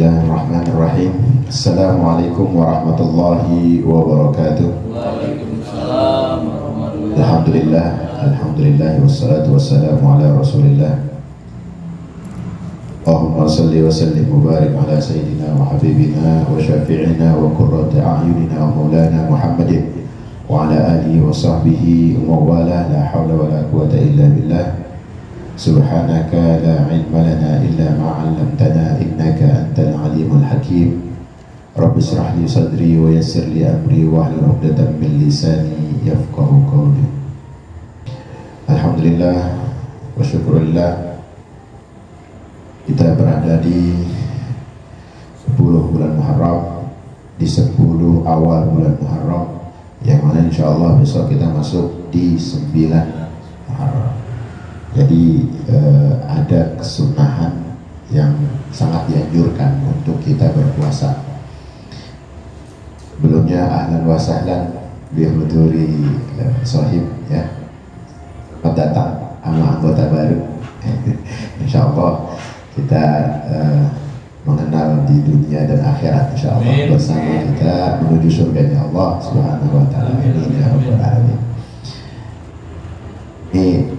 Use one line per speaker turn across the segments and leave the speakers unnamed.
Bismillahirrahmanirrahim. Assalamualaikum warahmatullahi wabarakatuh.
Waalaikumsalam warahmatullahi wabarakatuh.
Alhamdulillah, alhamdulillah, wassalatu wassalamu ala rasulillah. Allahumma salli wa sallim wa barik ala sayyidina wa habibina wa syafi'ina wa qurrati a'yunina wa maulana Muhammadin wa ala alihi wa sahbihi wa wala, la hawla wa la quwata illa billah. Subhanaka la ilma lana illa ma 'allamtana innaka antal alimul hakim. Rabbi shrah li sadri wa yassir li amri wa hlul 'uqdatam min lisani yafqahu qawli. Alhamdulillah wa syukurillah, kita berada di 10 bulan Muharram, di 10 awal bulan Muharram, yang mana insyaallah besok kita masuk di 9 Muharram. Jadi ada kesunahan yang sangat dianjurkan untuk kita berpuasa. Sebelumnya ahlan wa sahlan bihuduri sahib, ya, selamat datang sama anggota baru. Insyaallah kita mengenal di dunia dan akhirat insyaallah bersama kita menuju surganya Allah Subhanahu wa taala. Amin ya rabbal alamin. Ini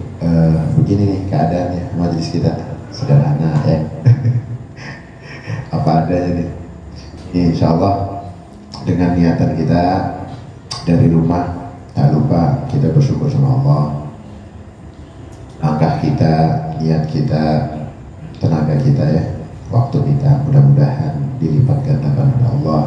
begini nih keadaannya majelis kita, sederhana ya. Apa adanya nih. Ini insyaallah dengan niatan kita dari rumah, tak lupa kita bersyukur sama Allah. Langkah kita, niat kita, tenaga kita ya, waktu kita mudah-mudahan dilipat gandakan oleh Allah,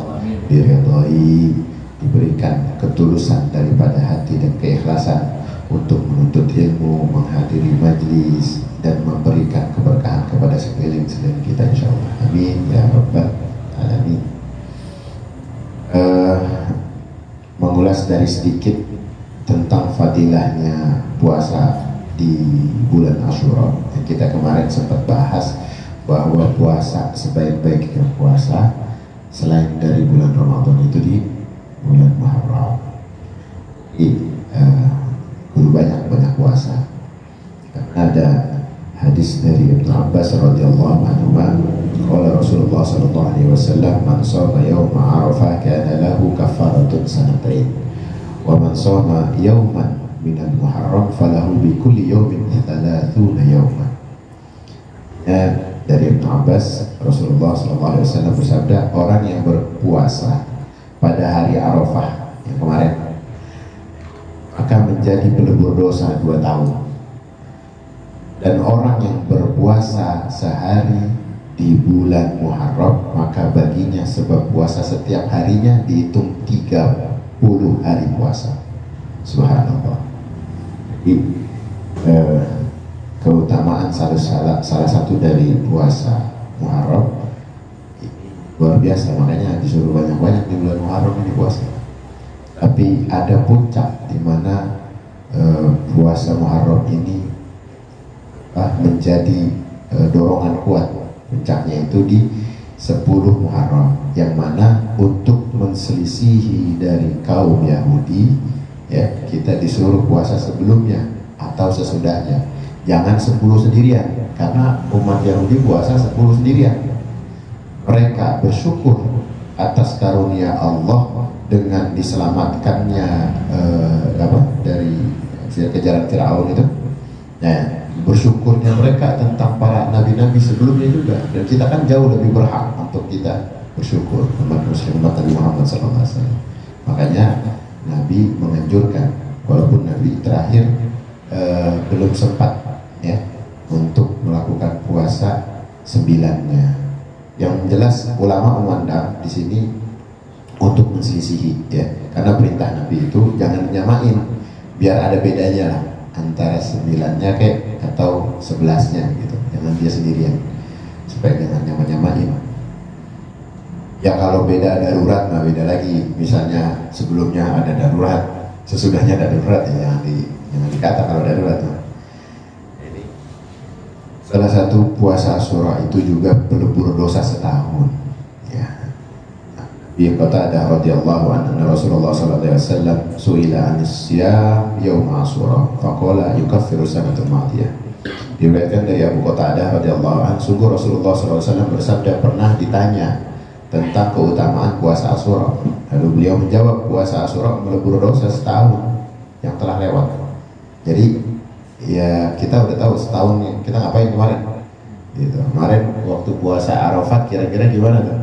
diridhai, diberikan ketulusan daripada hati dan keikhlasan untuk menuntut ilmu, menghadiri majlis, dan memberikan keberkahan kepada sekeliling kita insyaallah. Amin ya rabbal alamin. Mengulas dari sedikit tentang fadilahnya puasa di bulan Asyura. Kita kemarin sempat bahas bahwa puasa, sebaik-baiknya puasa selain dari bulan Ramadan itu di bulan Muharram. Banyak puasa. Ada hadis dari Ibnu Abbas radhiyallahu anhu, qala Rasulullah sallallahu alaihi wasallam, man shoma yauma Arafah kana lahu kafaratun sanatain wa man shoma yauman minal Muharram falahu bi kulli yaumin 30 yauman. Dari Ibnu Abbas, Rasulullah sallallahu alaihi wasallam bersabda, orang yang berpuasa pada hari Arafah yang kemarin akan menjadi pelebur dosa 2 tahun, dan orang yang berpuasa sehari di bulan Muharram maka baginya sebab puasa setiap harinya dihitung 30 hari puasa. Subhanallah. Jadi keutamaan salah satu dari puasa Muharram luar biasa, makanya disuruh banyak-banyak di bulan Muharram ini puasa. Tapi ada puncak di mana puasa Muharram ini menjadi dorongan kuat. Puncaknya itu di 10 Muharram, yang mana untuk menselisihi dari kaum Yahudi, ya, kita disuruh puasa sebelumnya atau sesudahnya. Jangan 10 sendirian, karena umat Yahudi puasa 10 sendirian. Mereka bersyukur atas karunia Allah dengan diselamatkannya dari kejaran Firaun itu. Nah, bersyukurnya mereka tentang para nabi-nabi sebelumnya juga, dan kita kan jauh lebih berhak untuk kita bersyukur umat muslim, umat Nabi Muhammad SAW. Makanya Nabi menganjurkan, walaupun Nabi terakhir belum sempat ya untuk melakukan puasa 9-nya. Yang jelas ulama memandang di sini untuk menselisihi, ya, karena perintah Nabi itu jangan nyamain, biar ada bedanya lah antara 9-nya kayak atau 11-nya gitu, jangan dia sendirian, supaya jangan nyamain. Ya kalau beda darurat, nah beda lagi. Misalnya sebelumnya ada darurat, sesudahnya ada darurat, ya jangan dikata kalau darurat. Jadi salah satu puasa Asyura itu juga pelebur dosa setahun. Di kota ada radhiyallahu anhu, Rasulullah sallallahu alaihi wasallam suila anis siyam yaum Asyura faqala yukaffiru sanatul madiyah. Diriwayatkan dari Abu Qatadah radhiyallahu anhu, sungguh Rasulullah SAW bersabda pernah ditanya tentang keutamaan puasa Asyura. Lalu beliau menjawab, puasa Asyura melebur dosa setahun yang telah lewat. Jadi ya kita udah tahu setahun kita ngapain kemarin. Gitu. Kemarin waktu puasa Arafat kira-kira gimana tuh?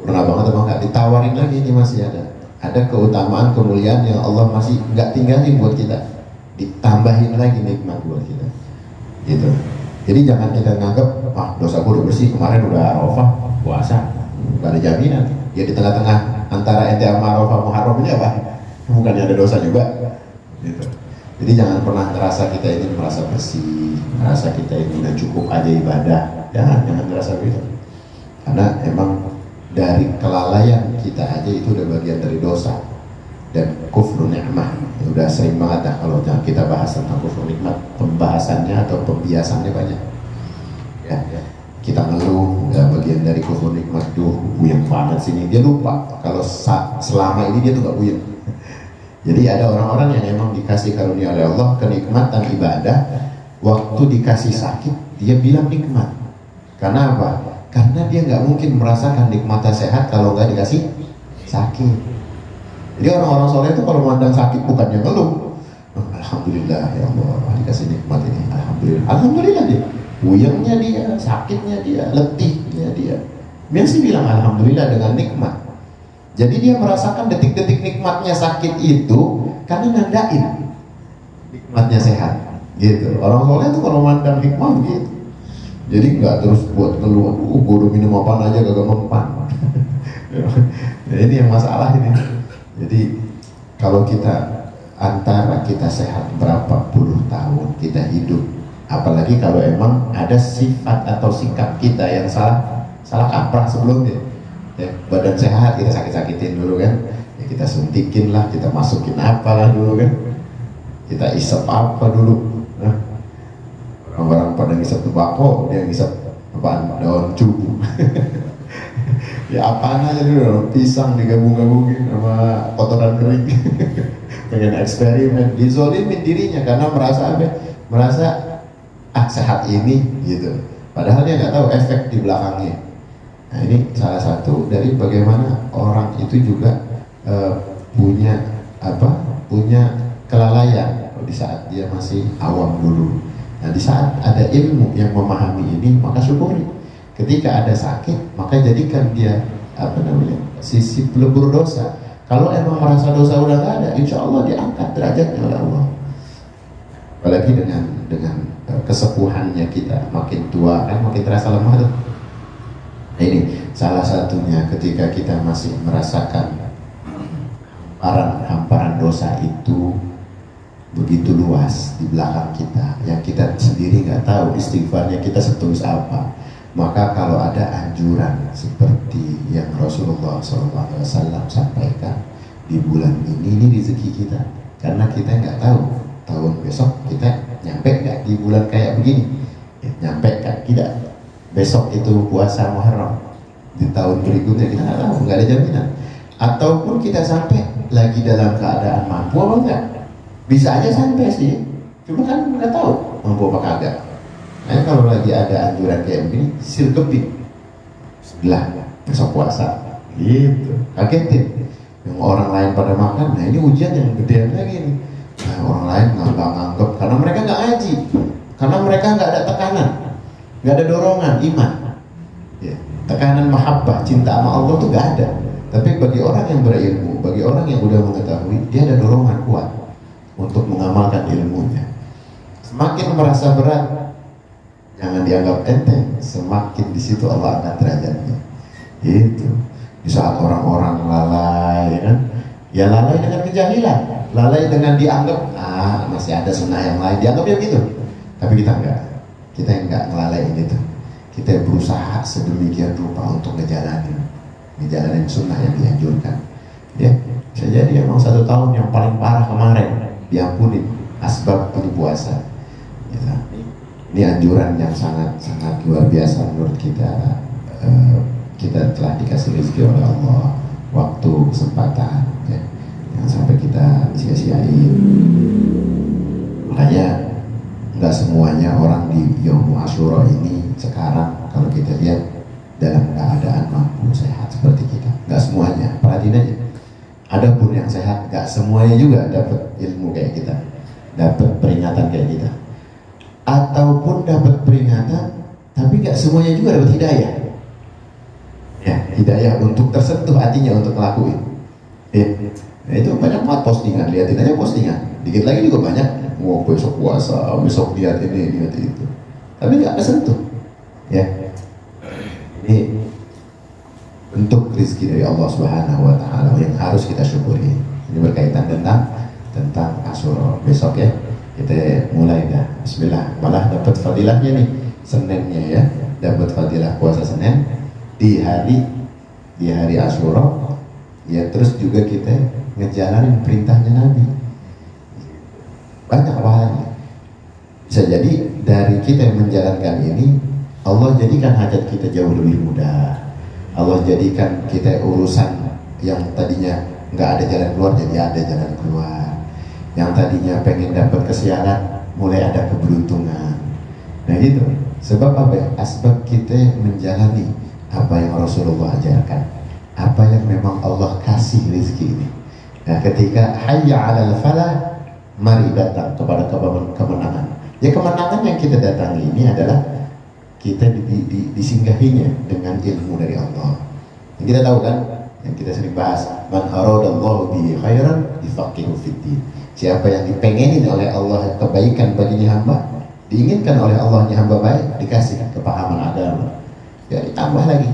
Pernah banget atau enggak? Ditawarin lagi, ini masih ada. Ada keutamaan kemuliaan yang Allah masih nggak tinggalin buat kita. Ditambahin lagi nikmat buat kita. Gitu. Jadi jangan kita nganggap dosa gue udah bersih, kemarin udah Arafah puasa, gak ada jaminan. Ya di tengah-tengah antara ente sama Arafah Muharram ini apa? Bukannya ada dosa juga. Gitu. Jadi jangan pernah ngerasa kita ini merasa bersih, merasa kita ini udah cukup aja ibadah. Jangan ngerasa begitu. Karena emang dari kelalaian kita aja itu udah bagian dari dosa dan kufru nikmah. Ya udah sering banget dah kalau kita bahas tentang kufru nikmat, pembahasannya atau pembiasannya banyak. Ya, kita ngeluh, ya bagian dari kufru nikmat tuh buyeng banget sini. Dia lupa kalau selama ini dia tuh gak buyeng. Jadi ada orang-orang yang emang dikasih karunia oleh Allah kenikmatan ibadah, waktu dikasih sakit dia bilang nikmat. Karena apa? Karena dia nggak mungkin merasakan nikmatnya sehat kalau nggak dikasih sakit. Jadi orang-orang soleh itu kalau mandang sakit bukannya ngeluh, alhamdulillah ya Allah dikasih nikmat ini, alhamdulillah dia, buyangnya dia, sakitnya dia, letihnya dia, biasa bilang alhamdulillah dengan nikmat. Jadi dia merasakan detik-detik nikmatnya sakit itu karena nandain nikmatnya sehat. Gitu. Orang soleh itu kalau mandang nikmat gitu. Jadi nggak terus buat ngeluh, gue udah minum apaan aja gak mempan. Nah, ini yang masalah ini. Jadi kalau kita antara kita sehat berapa puluh tahun kita hidup, apalagi kalau emang ada sifat atau sikap kita yang salah kaprah sebelumnya. Ya, badan sehat kita sakit-sakitin dulu kan, ya kita suntikin lah, kita masukin apalah dulu kan, kita isep apa dulu. Nah, orang-orang pada ngisep tembakau, dia ngisep apaan, daun cubu. Ya apaan aja dulu, daun pisang digabung-gabungin sama kotoran kering. Pengen eksperimen, dizolimin dirinya karena merasa apa? Merasa sehat ini gitu. Padahal dia nggak tahu efek di belakangnya. Nah ini salah satu dari bagaimana orang itu juga punya kelalaian di saat dia masih awam dulu. Nah di saat ada ilmu yang memahami ini maka syukuri. Ketika ada sakit maka jadikan dia sisi pelebur dosa. Kalau emang merasa dosa udah nggak ada, insya Allah diangkat derajatnya oleh Allah. Apalagi dengan kesepuhannya kita makin tua kan makin terasa lemah tuh. Nah, ini salah satunya ketika kita masih merasakan hamparan dosa itu begitu luas di belakang kita, yang kita sendiri nggak tahu istighfarnya kita setulus apa. Maka kalau ada anjuran seperti yang Rasulullah SAW sampaikan di bulan ini rezeki kita, karena kita nggak tahu tahun besok kita nyampe nggak di bulan kayak begini, nyampe kan tidak. Besok itu puasa Muharram, di tahun berikutnya kita nggak tahu, nggak ada jaminan. Ataupun kita sampai lagi dalam keadaan mampu apa enggak, bisa aja sampai sih, cuma kan nggak tahu mampu apa kagak. Nah kalau lagi ada anjuran kayak begini, sirkepin sebelah besok puasa, gitu, kagetin. Yang orang lain pada makan, nah ini ujian yang gedean lagi nih. Nah, orang lain nganggap karena mereka nggak ngaji, karena mereka nggak ada tekanan. Gak ada dorongan iman, ya, tekanan mahabbah, cinta sama Allah tuh gak ada. Tapi bagi orang yang berilmu, bagi orang yang udah mengetahui, dia ada dorongan kuat untuk mengamalkan ilmunya. Semakin merasa berat, jangan dianggap enteng. Semakin di situ Allah angkat derajatnya. Itu di saat orang-orang lalai, kan? Ya lalai dengan kejahilan, lalai dengan dianggap masih ada sunnah yang lain, dianggapnya gitu. Tapi kita enggak. Kita yang nggak ngelalain itu, kita berusaha sedemikian rupa untuk ngejalanin sunnah yang dianjurkan. Ya, bisa jadi emang 1 tahun yang paling parah kemarin diampuni asbab untuk puasa. Ya, ini anjuran yang sangat luar biasa menurut kita. Kita telah dikasih rezeki oleh Allah, waktu, kesempatan, ya, jangan sampai kita sia-siain. Makanya nggak semuanya orang Asyura ini sekarang kalau kita lihat dalam keadaan mampu sehat seperti kita, nggak semuanya, perhatiin aja. Ada pun yang sehat, nggak semuanya juga dapat ilmu kayak kita, dapat peringatan kayak kita, ataupun dapat peringatan tapi nggak semuanya juga dapat hidayah. Ya, hidayah untuk tersentuh hatinya untuk ngelakuin. Nah, itu banyak banget postingan, lihatin aja postingan. Dikit lagi juga banyak, mau besok puasa, besok lihat ini, lihat itu. Tapi nggak kesentuh. Ya, ini bentuk rezeki dari Allah Subhanahu Wa Taala yang harus kita syukuri. Ini berkaitan tentang Asyura. Besok ya, kita mulai dah. Bismillah. Malah dapat fadilahnya nih, Seninnya ya, dapat fadilah puasa Senin di hari Asyura. Ya, terus juga kita ngejalanin perintahnya Nabi. Banyak pahalanya. Bisa jadi dari kita yang menjalankan ini, Allah jadikan hajat kita jauh lebih mudah. Allah jadikan kita urusan yang tadinya nggak ada jalan keluar jadi ada jalan keluar. Yang tadinya pengen dapat kesialan mulai ada keberuntungan. Nah gitu. Sebab apa ya? Asbab kita menjalani apa yang Rasulullah ajarkan, apa yang memang Allah kasih rezeki ini. Nah, ketika hayya 'alal falah, mari datang kepada kemenangan. Ya, kemenangan yang kita datangi ini adalah kita disinggahinya dengan ilmu dari Allah. Yang kita tahu kan, yang kita sering bahas, man aradallahu bihi khairan yufaqihu fiddin. Siapa yang dipengenin oleh Allah kebaikan baginya hamba, diinginkan oleh Allahnya hamba baik, dikasih kepahaman agama. Ya, ditambah lagi.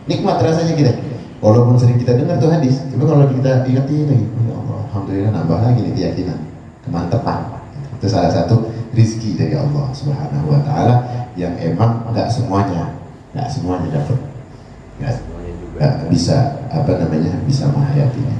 Nikmat rasanya kita. Walaupun sering kita dengar tuh hadis, tapi kalau kita ingetin lagi, ya Allah, alhamdulillah nambah lagi nih keyakinan, kemantapan. Itu salah satu rizki dari Allah Subhanahu Wa Taala yang emang nggak semuanya dapat, nggak semuanya juga bisa bisa menghayatinya.